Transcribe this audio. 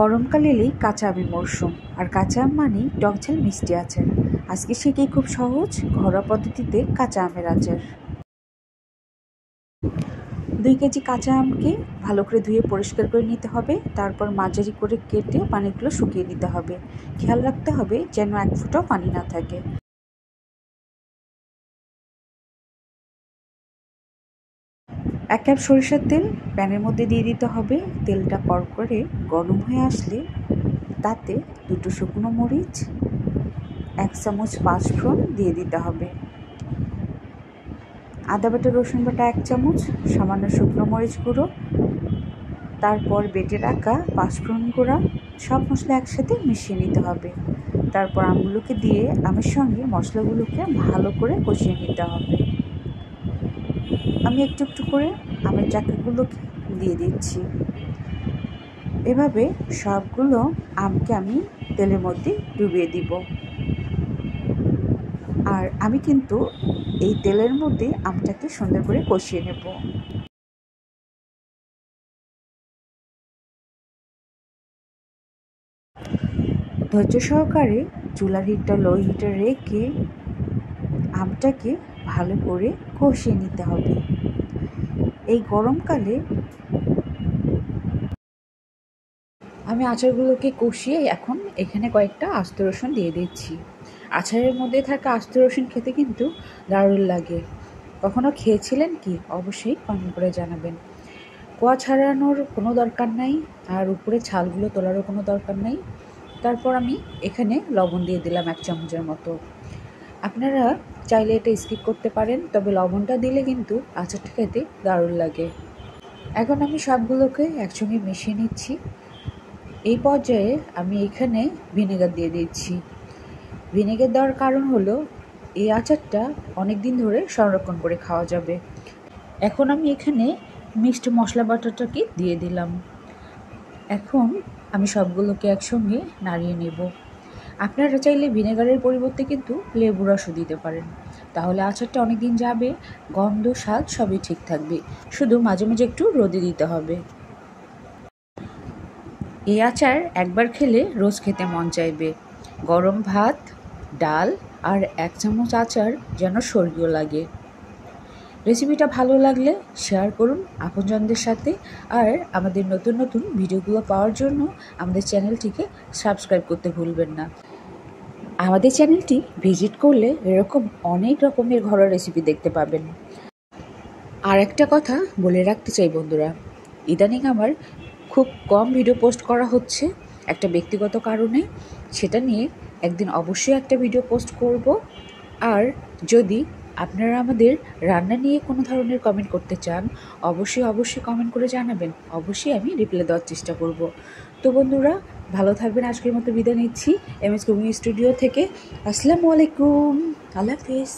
গরমকাল এলেই কাঁচা আমের মরশুম, আর কাঁচা আম মানেই টকঝাল মিষ্টি আচার। আজকে শিখি খুব সহজ ঘরোয়া পদ্ধতিতে কাঁচা আমের আচার। 2 কেজি কাঁচা আমকে ভালো করে ধুয়ে পরিষ্কার করে নিতে হবে। তারপর মাঝারি করে কেটে পানিগুলো শুকিয়ে নিতে হবে। খেয়াল রাখতে হবে যেন 1 ফোঁটাও পানি না থাকে। এক কাপ সরিষার তেল প্যানের মধ্যে দিয়ে দিতে হবে। তেলটা কড়কড়ে গরম হয়ে আসলে তাতে 2টো শুকনো মরিচ, 1 চামচ পাঁচফোড়ন দিয়ে দিতে হবে। আদা বাটা, রসুন বাটা 1 চামচ, সামান্য শুকনো মরিচ গুঁড়ো, তারপর বেটে রাখা পাঁচফোড়ন গুঁড়া, সব মশলা একসাথে মিশিয়ে নিতে হবে। তারপর আমগুলোকে দিয়ে আমের সঙ্গে মশলাগুলোকে ভালো করে কষিয়ে নিতে হবে। আমি একটু একটু করে আমের চাকাগুলোকে দিয়ে দিচ্ছি। এভাবে সবগুলো আমকে আমি তেলের মধ্যে ডুবিয়ে দিব। আর আমি কিন্তু এই তেলের মধ্যে আমটাকে সুন্দর করে কষিয়ে নেব। ধৈর্য সহকারে চুলার হিটটা লো হিটে রেখে আমটাকে ভালো করে কষিয়ে নিতে হবে। এই গরমকালে আমি আচারগুলোকে কষিয়ে এখন এখানে কয়েকটা আস্ত রসুন দিয়ে দিচ্ছি। আচারের মধ্যে থাকা আস্ত রসুন খেতে কিন্তু দারুণ লাগে। কখনো খেয়েছিলেন কি? অবশ্যই কমেন্ট করে জানাবেন। কোয়া ছাড়ানোর কোনো দরকার নাই, আর উপরে ছালগুলো তোলারও কোনো দরকার নাই। তারপর আমি এখানে লবণ দিয়ে দিলাম 1 চামচের মতো। আপনারা চাইলে এটা স্কিপ করতে পারেন, তবে লবণটা দিলে কিন্তু আচারটা খেতে দারুণ লাগে। এখন আমি সবগুলোকে একসঙ্গে মিশিয়ে নিচ্ছি। এই পর্যায়ে আমি এখানে ভিনেগার দিয়ে দিচ্ছি। ভিনেগার দেওয়ার কারণ হলো এই আচারটা অনেক দিন ধরে সংরক্ষণ করে খাওয়া যাবে। এখন আমি এখানে মিক্সড মশলা বাটাটাকে দিয়ে দিলাম। এখন আমি সবগুলোকে একসঙ্গে নাড়িয়ে নেব। আপনারা চাইলে ভিনেগারের পরিবর্তে কিন্তু লেবু রসও দিতে পারেন, তাহলে আচারটা অনেক দিন যাবে, গন্ধ স্বাদ সবই ঠিক থাকবে। শুধু মাঝে মাঝে একটু রোদে দিতে হবে। এই আচার একবার খেলে রোজ খেতে মন চাইবে। গরম ভাত, ডাল আর 1 চামচ আচার যেন স্বর্গীয় লাগে। রেসিপিটা ভালো লাগলে শেয়ার করুন আপনজনদের সাথে, আর আমাদের নতুন নতুন ভিডিওগুলো পাওয়ার জন্য আমাদের চ্যানেলটিকে সাবস্ক্রাইব করতে ভুলবেন না। আমাদের চ্যানেলটি ভিজিট করলে এরকম অনেক রকমের ঘরোয়া রেসিপি দেখতে পাবেন। আর একটা কথা বলে রাখতে চাই বন্ধুরা, ইদানিং আমার খুব কম ভিডিও পোস্ট করা হচ্ছে একটা ব্যক্তিগত কারণে। সেটা নিয়ে একদিন অবশ্যই একটা ভিডিও পোস্ট করব। আর যদি আপনারা আমাদের রান্না নিয়ে কোনো ধরনের কমেন্ট করতে চান, অবশ্যই কমেন্ট করে জানাবেন। অবশ্যই আমি রিপ্লাই দেওয়ার চেষ্টা করব। তো বন্ধুরা, ভালো থাকবেন। আজকের মতো বিদায় নিচ্ছি MS কুকিং স্টুডিও থেকে। আসসালামু আলাইকুম, আল্লাহ হাফেজ।